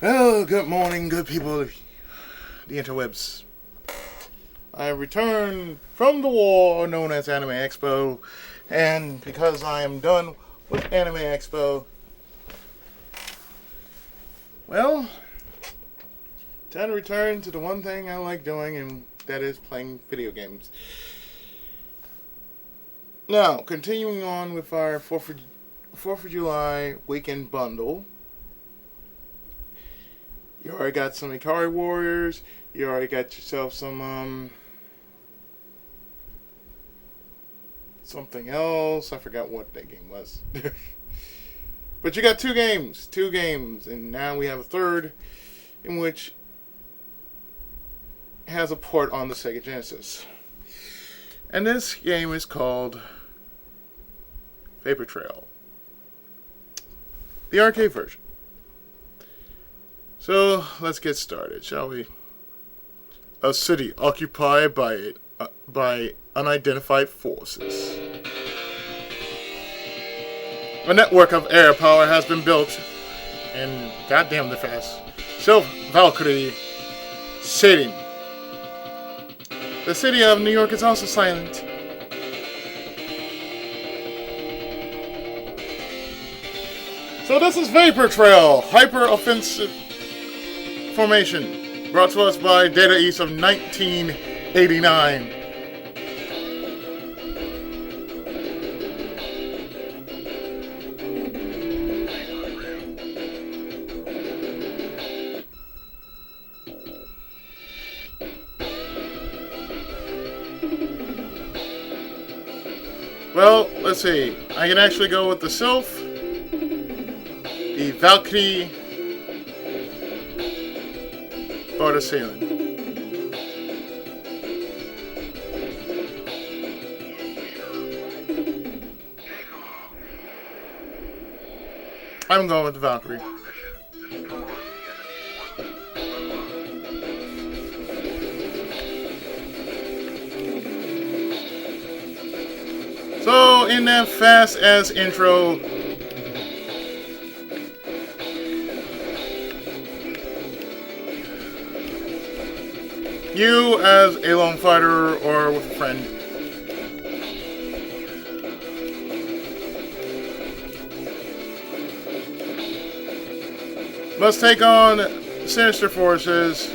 Well, good morning, good people of the interwebs. I returned from the war known as Anime Expo, and because I am done with Anime Expo, well, time to return to the one thing I like doing, and that is playing video games. Now, continuing on with our 4th of July weekend bundle. You already got some Ikari Warriors. You already got yourself some, something else. I forgot what that game was. But you got two games. And now we have a third in which has a port on the Sega Genesis. And this game is called Vapor Trail. The arcade version. So, let's get started, shall we? A city occupied by unidentified forces. A network of air power has been built in, goddamn the fast, Silver Valkyrie City. The city of New York is also silent. So this is Vapor Trail, hyper-offensive formation, brought to us by Data East of 1989. Well, let's see. I can actually go with the Sylph, the Valkyrie, or the Sailing. I'm going with the Valkyrie. So, in that fast-ass intro, you, as a lone fighter or with a friend, must take on sinister forces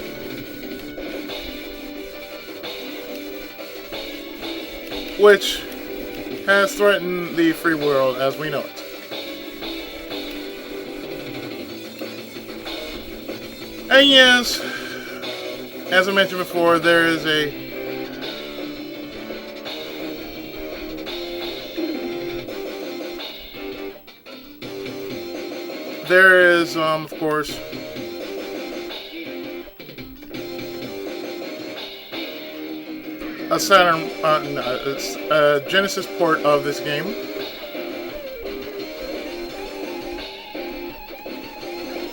which has threatened the free world as we know it. And yes, as I mentioned before, there is of course, a Saturn, a Genesis port of this game.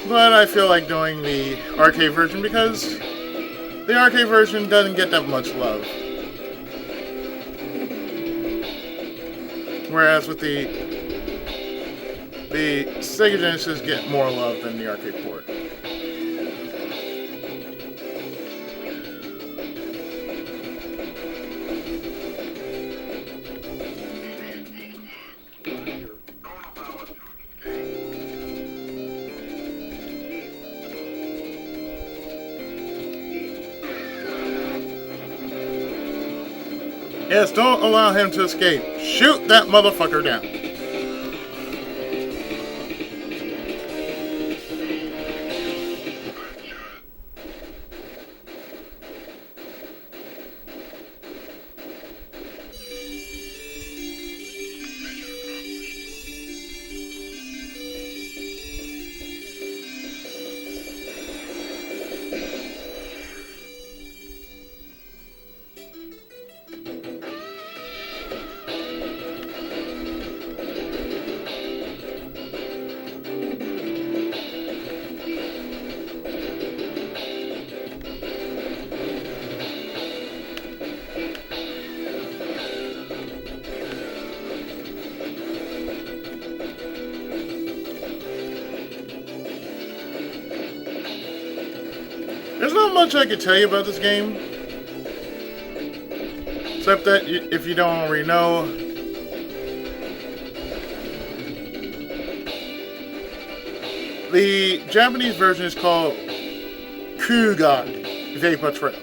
But I feel like doing the arcade version because the arcade version doesn't get that much love. Whereas with the Sega Genesis get more love than the arcade port. Yes, don't allow him to escape. Shoot that motherfucker down. There's not much I can tell you about this game, except that if you don't already know, the Japanese version is called Kugan Vapor Trail,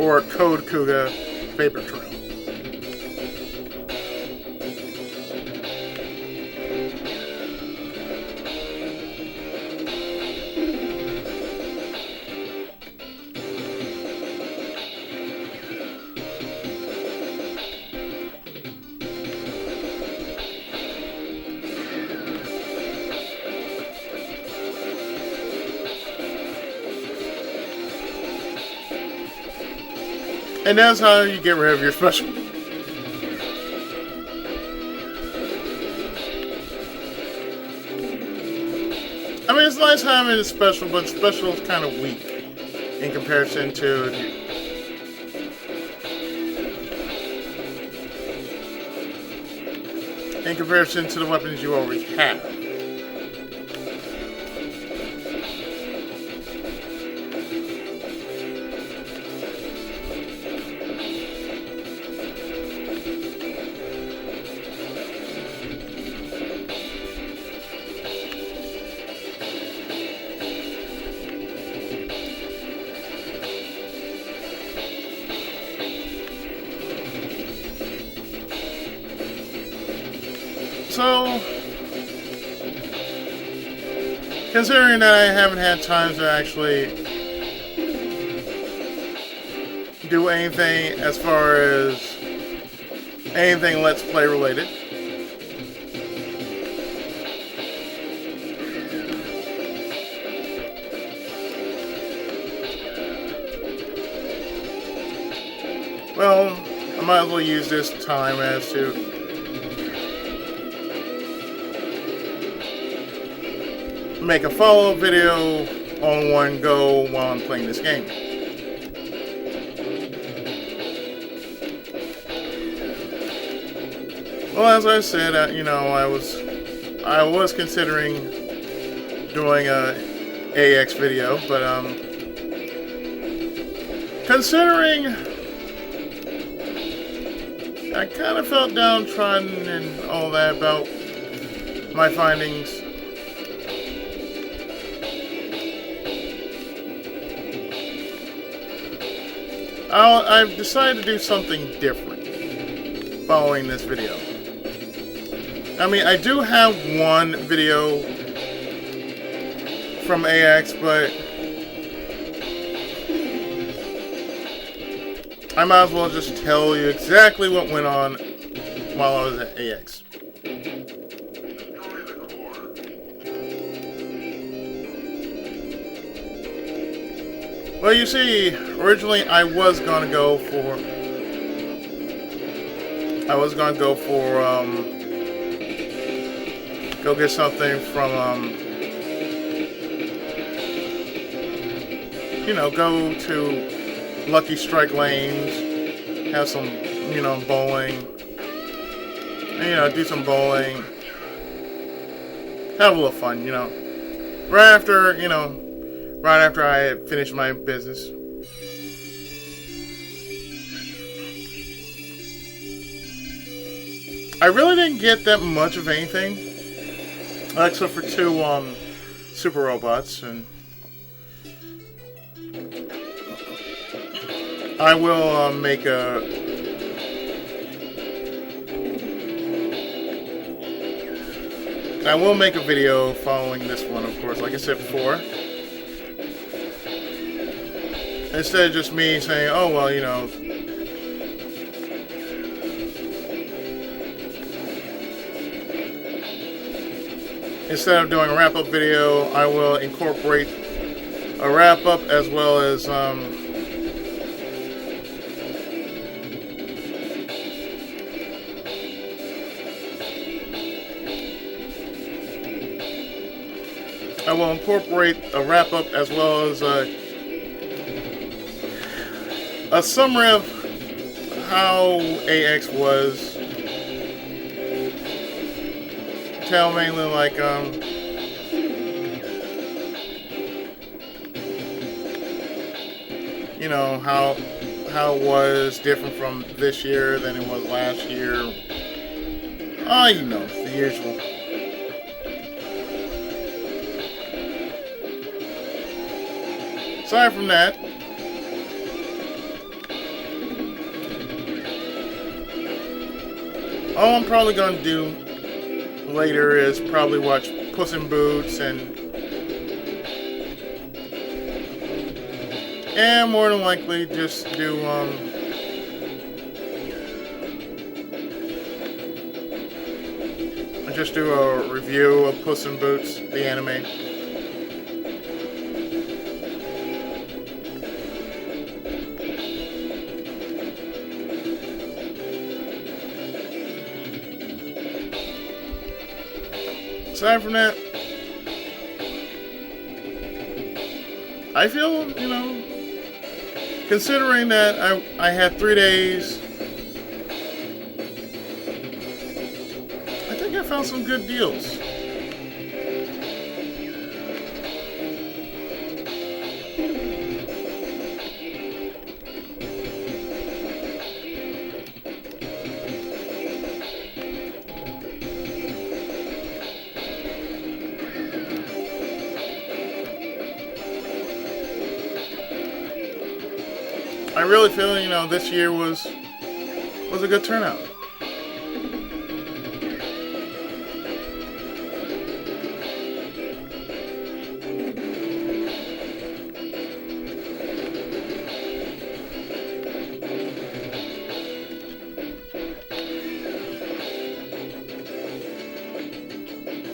or Code Kuga Vapor Trail. And that's how you get rid of your special. I mean, it's nice having a special, but special is kind of weak in comparison to the weapons you already have. So, considering that I haven't had time to actually do anything as far as anything Let's Play related, well, I might as well use this time as to make a follow-up video on one go while I'm playing this game. Well, as I said, I was considering doing a AX video, but considering I kind of felt downtrodden and all that about my findings, I've decided to do something different following this video. I mean, I do have one video from AX, but I might as well just tell you exactly what went on while I was at AX. Well, you see, originally I was gonna go for go get something from go to Lucky Strike Lanes, have some bowling, and, do some bowling, have a little fun, right after I had finished my business. I really didn't get that much of anything, except for two super robots, and I will make a video following this one, of course, like I said before. Instead of just me saying, oh, well, instead of doing a wrap-up video, I will incorporate a wrap-up as well as a summary of how AX was. Tell mainly like you know, how it was different from this year than it was last year. Oh, you know, the usual. Aside from that, all I'm probably going to do later is probably watch Puss in Boots and more than likely just do a review of Puss in Boots, the anime. Aside from that, I feel, you know, considering that I had 3 days, I think I found some good deals. I really feel, you know, this year was a good turnout.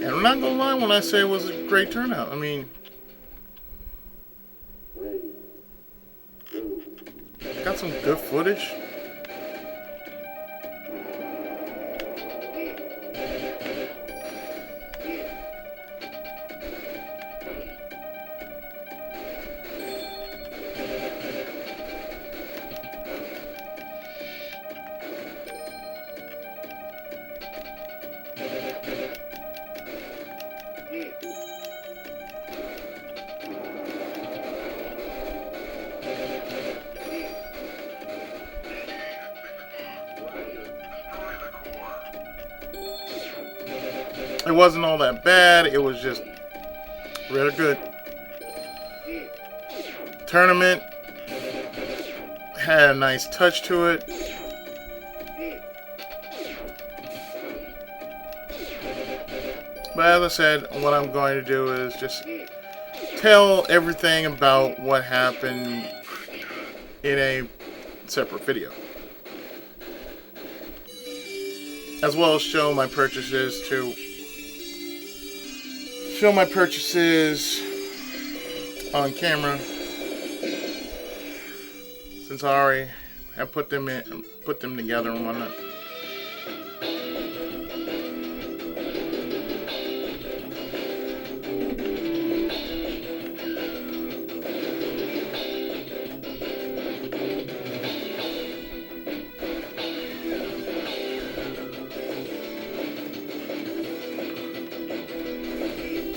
And I'm not gonna lie when I say it was a great turnout. I mean, got some good footage. It wasn't all that bad. It was just really good. Tournament had a nice touch to it. But as I said, what I'm going to do is just tell everything about what happened in a separate video, as well as show my purchases on camera, since I already have put them together and whatnot.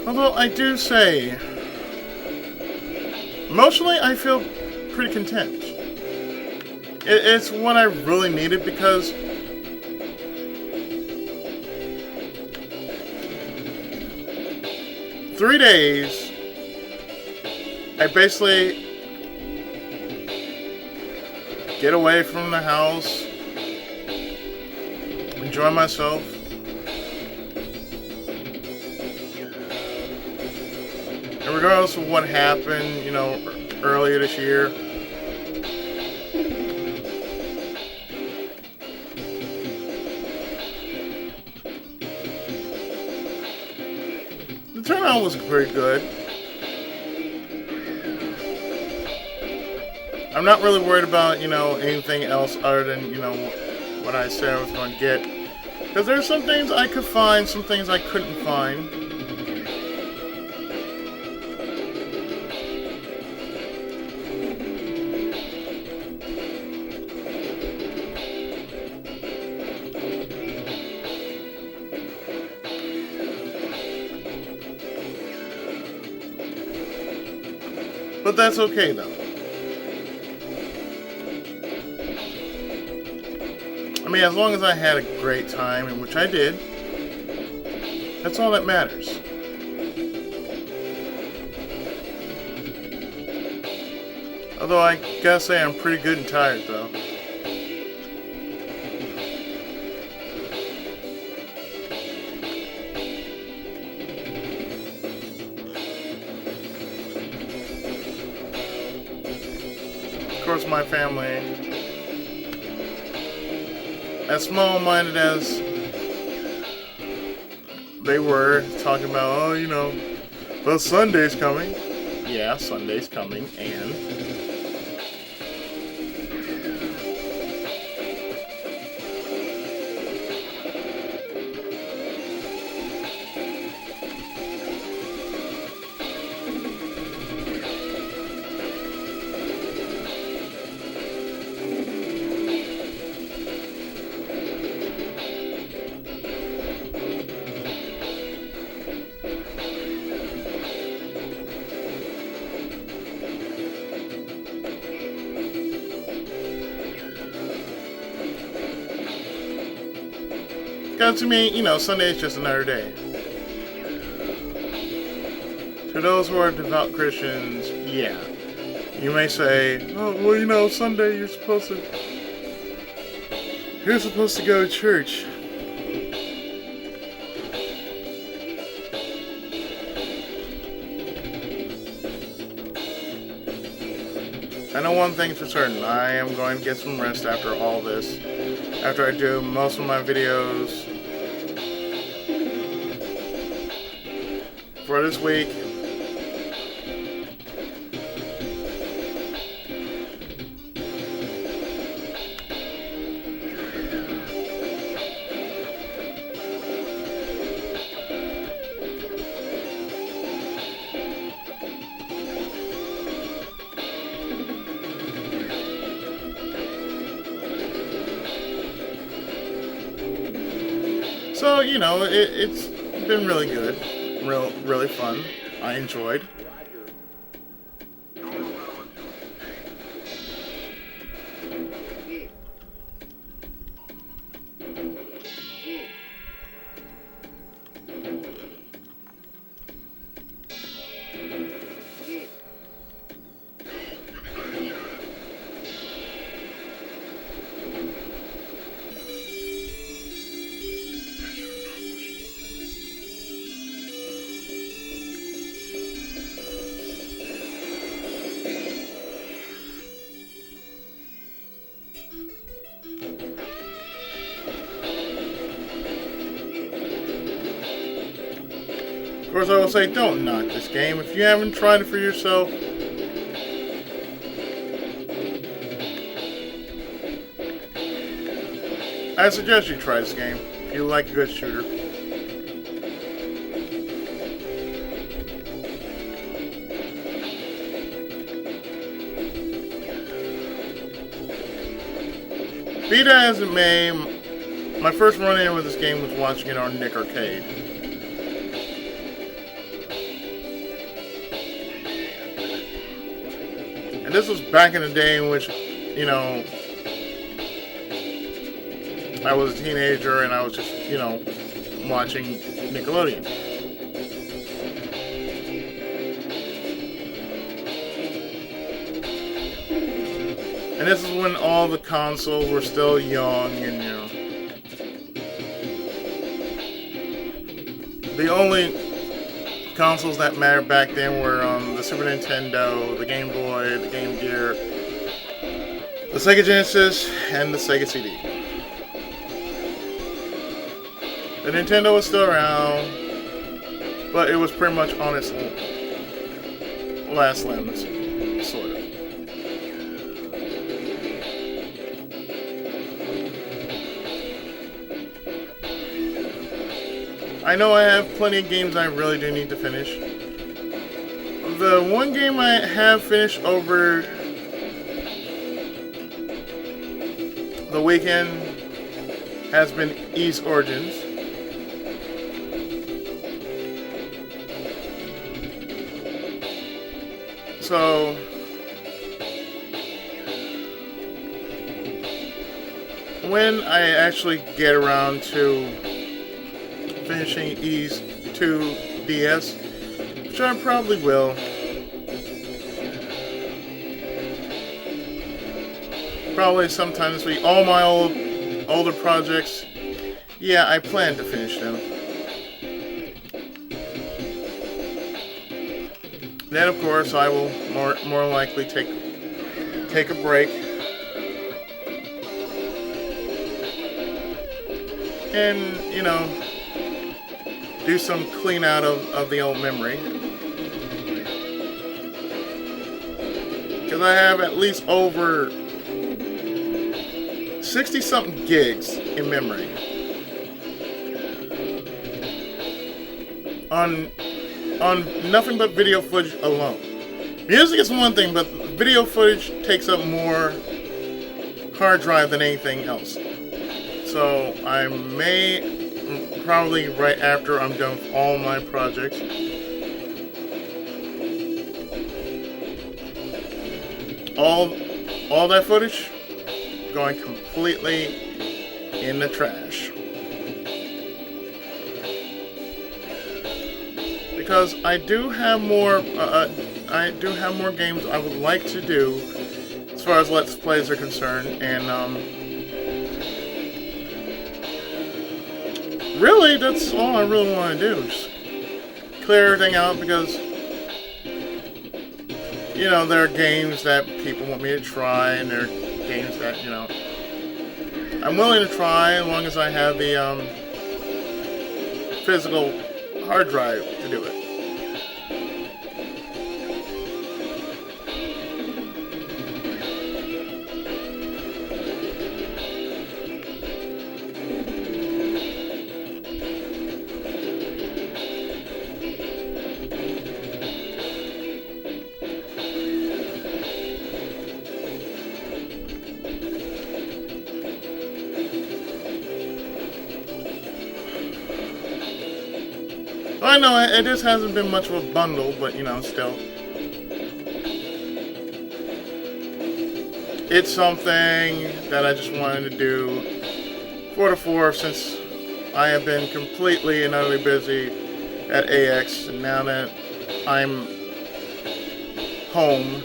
Although I do say, emotionally, I feel pretty content. It's what I really needed, because three days, I basically get away from the house, enjoy myself. And regardless of what happened, you know, earlier this year, the turnout was pretty good. I'm not really worried about, you know, anything else other than, you know, what I said I was going to get. Because there's some things I could find, some things I couldn't find. But that's okay, though. mean, as long as I had a great time, and which I did, that's all that matters. Although I gotta say I'm pretty good and tired though. Of course, my family, as small-minded as they were, talking about, oh, you know, well, Sunday's coming. Yeah, Sunday's coming, and because to me, you know, Sunday is just another day. To those who are devout Christians, yeah. You may say, oh, well, you know, Sunday you're supposed to go to church. I know one thing for certain, I am going to get some rest after all this. After I do most of my videos for this week. So, you know, it's been really good, really fun. I enjoyed. Of course, I will say, don't knock this game. If you haven't tried it for yourself, I suggest you try this game if you like a good shooter. Beta as it may, my first run-in with this game was watching it on Nick Arcade. And this was back in the day in which, you know, I was a teenager and I was just, you know, watching Nickelodeon. And this is when all the consoles were still young and, you know, the only consoles that mattered back then were the Super Nintendo, the Game Boy, the Game Gear, the Sega Genesis, and the Sega CD. The Nintendo was still around, but it was pretty much on its last limbs, sort of. I know I have plenty of games I really do need to finish. The one game I have finished over the weekend has been Ys Origins. So, when I actually get around to finishing Ys 2 DS, which I probably will. Probably sometime this week. All my older projects, yeah, I plan to finish them. Then, of course, I will more likely take a break and, do some clean out of the old memory. Because I have at least over 60-something gigs in memory on nothing but video footage alone. Music is one thing, but video footage takes up more hard drive than anything else. So I may, probably right after I'm done with all my projects, all that footage going completely in the trash. Because I do have more games I would like to do as far as Let's Plays are concerned, and really that's all I really want to do. Just clear everything out, because there are games that people want me to try, and there are games that I'm willing to try as long as I have the physical hard drive to do it. I know it just hasn't been much of a bundle, but still. It's something that I just wanted to do for the 4th, since I have been completely and utterly busy at AX, and now that I'm home,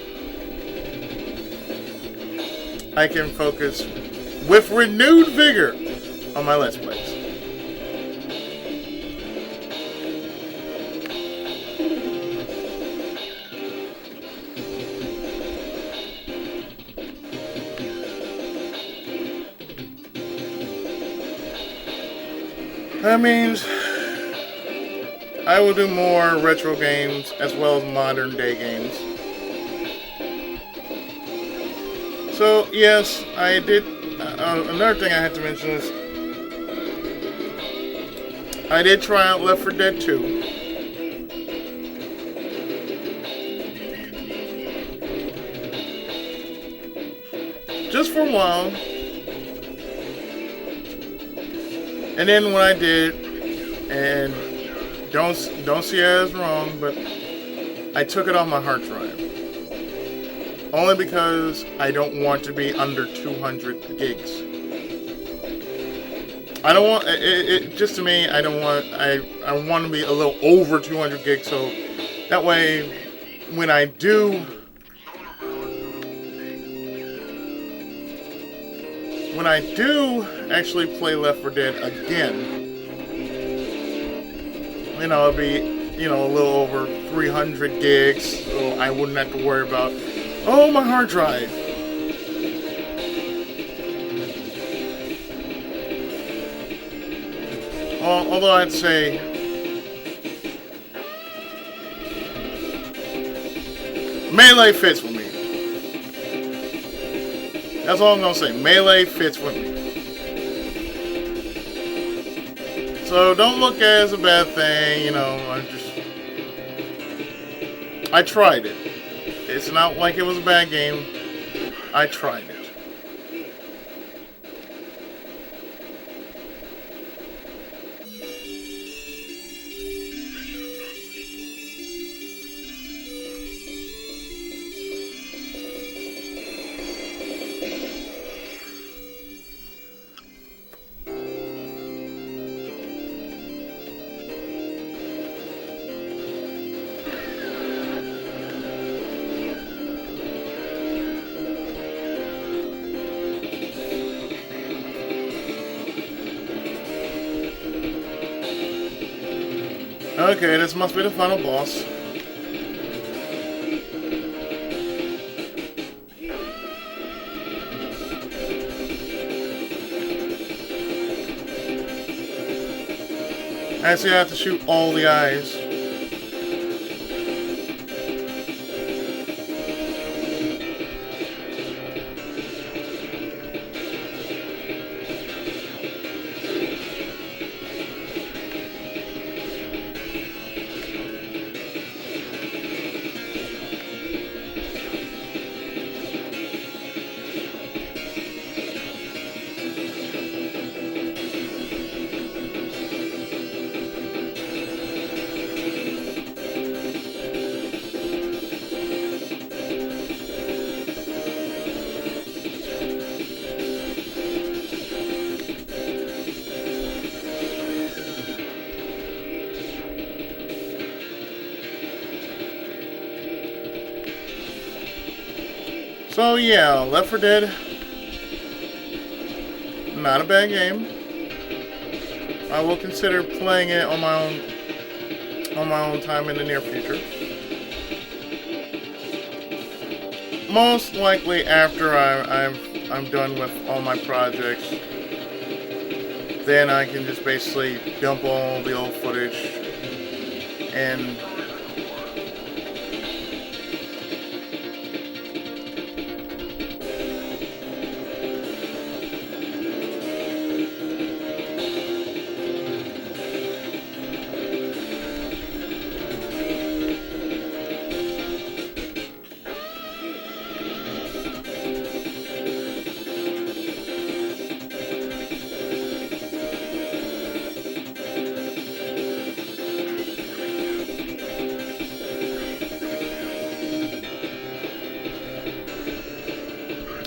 I can focus with renewed vigor on my Let's Plays. That means I will do more retro games as well as modern day games. So yes, I did. Another thing I had to mention is I did try out Left 4 Dead 2. Just for a while. And then what I did, and don't see it as wrong, but I took it off my hard drive. Only because I don't want to be under 200 gigs. I don't want just to me. I don't want. I want to be a little over 200 gigs, so that way, when I do actually play Left 4 Dead again, it'll be, a little over 300 gigs, so I wouldn't have to worry about, oh, my hard drive. Although I'd say, Melee fits with me. That's all I'm going to say. Melee fits with me. So don't look at it as a bad thing, I tried it. It's not like it was a bad game. I tried it. Okay, this must be the final boss. I see I have to shoot all the eyes. So yeah, Left 4 Dead, not a bad game. I will consider playing it on my own time in the near future. Most likely after I'm done with all my projects, then I can just basically dump all the old footage and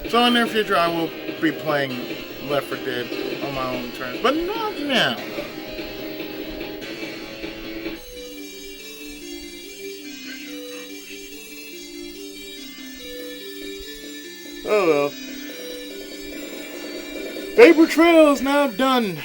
so in the near future, I will be playing Left 4 Dead on my own terms, but not now. Oh well. Vapor Trail is now done.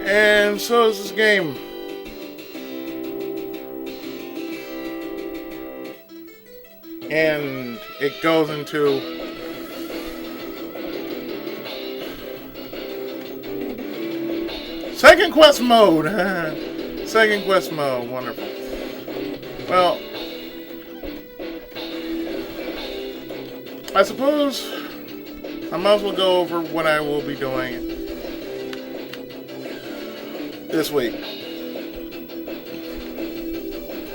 And so is this game. And it goes into second quest mode. Second quest mode. Wonderful. Well, I suppose I might as well go over what I will be doing this week.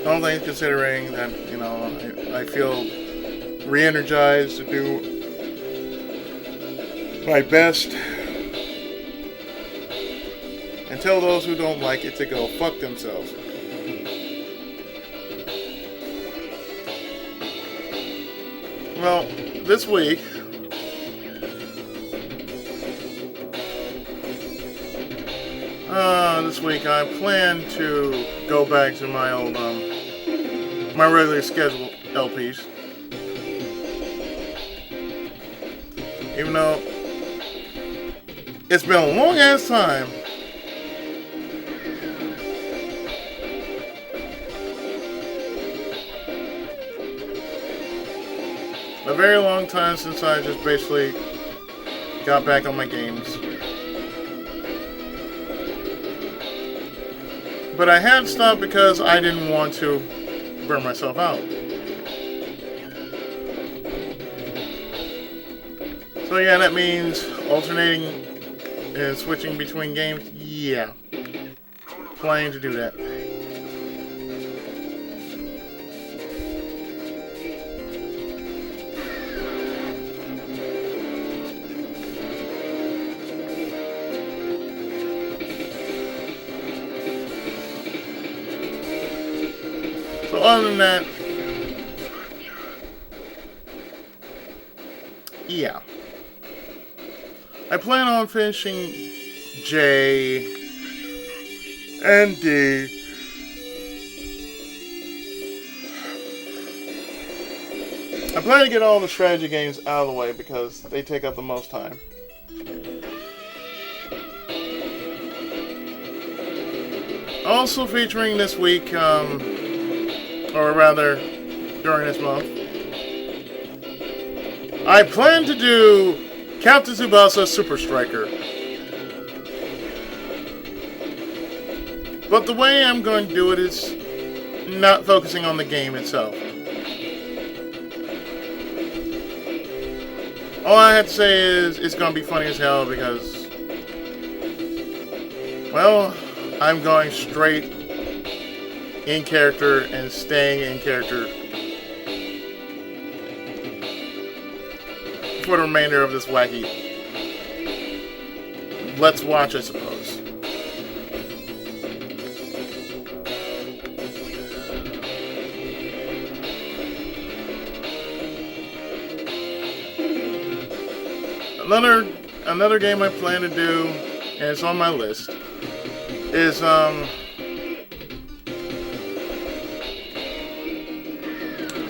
Only considering that, you know, I feel re-energized to do my best and tell those who don't like it to go fuck themselves. Well, this week I plan to go back to my old, my regular scheduled LPs. Even though it's been a long ass time. A very long time since I just basically got back on my games. But I had stopped because I didn't want to burn myself out. So yeah, that means alternating and switching between games. Yeah. Planning to do that. So other than that, yeah. I plan on finishing J and D going to get all the strategy games out of the way because they take up the most time. Also featuring this week, or rather, during this month, I plan to do Captain Tsubasa Super Striker. But the way I'm going to do it is not focusing on the game itself. All I have to say is it's going to be funny as hell because, well, I'm going straight in character and staying in character for the remainder of this wacky Let's Watch, I suppose. Another game I plan to do, and it's on my list, is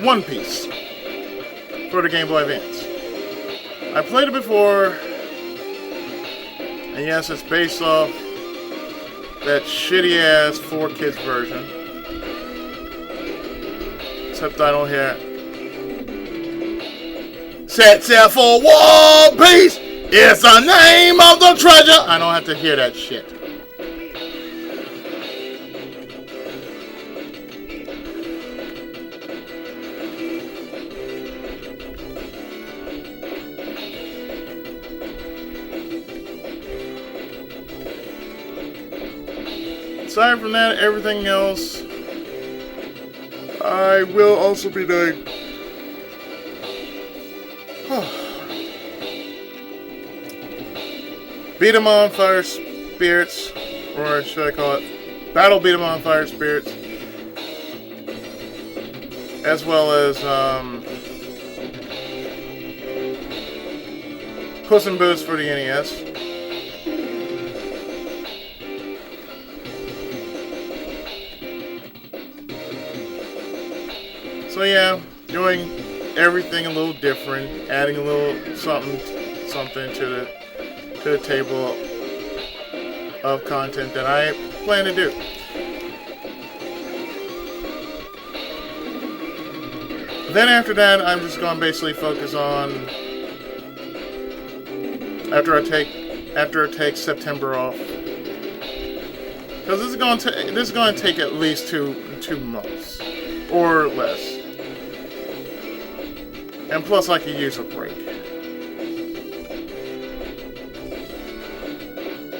One Piece for the Game Boy Advance. I played it before, and yes, it's based off that shitty ass 4Kids version. Except I don't hear it. Set sail for One Piece! It's the name of the treasure! I don't have to hear that shit. Aside from that, everything else I will also be doing. Beat 'em on Fire Spirits, or should I call it Battle Beat 'em on Fire Spirits, as well as Puss in Boots for the NES. So yeah, doing everything a little different, adding a little something to the table of content that I plan to do. Then after that, I'm just going to basically focus on, after I take September off, because this is going to take at least two months or less, and plus I could use a break.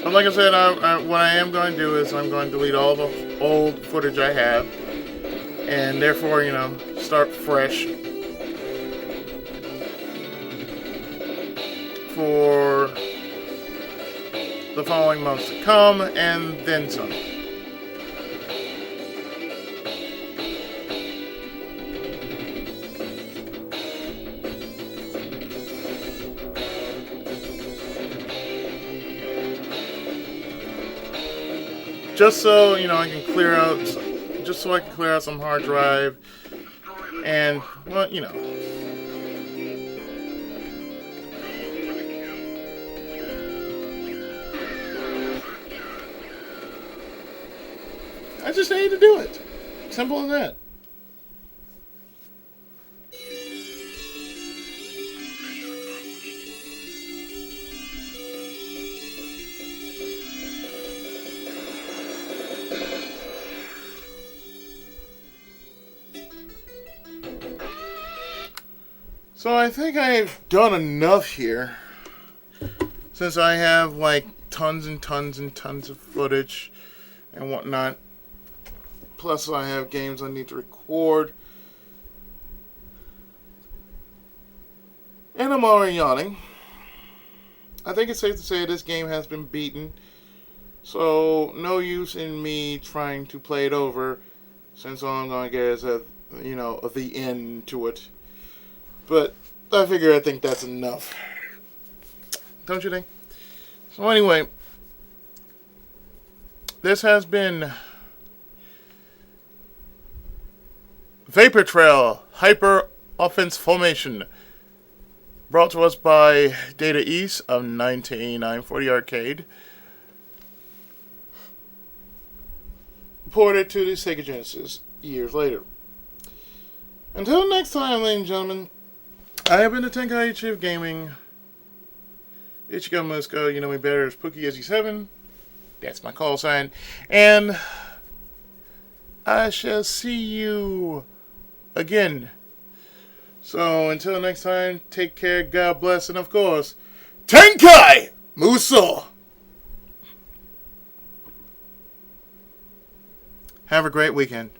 But like I said, what I am going to do is I'm going to delete all the old footage I have, and therefore, start fresh for the following months to come, and then some. Just so I can clear out some hard drive, and well, I just need to do it. Simple as that. So I think I've done enough here, since I have like tons and tons and tons of footage and whatnot. Plus I have games I need to record. And I'm already yawning. I think it's safe to say this game has been beaten. So no use in me trying to play it over, since all I'm going to get is the end to it. But I think that's enough. Don't you think? So anyway, this has been Vapor Trail Hyper Offense Formation. Brought to us by Data East of 1989 for the arcade. Ported to the Sega Genesis years later. Until next time, ladies and gentlemen, I have been the Tenkai Chief Gaming. Ichigo Musko, you know me better as Pookie87. That's my call sign. And I shall see you again. So until next time, take care, God bless, and of course, Tenkai Muso! Have a great weekend.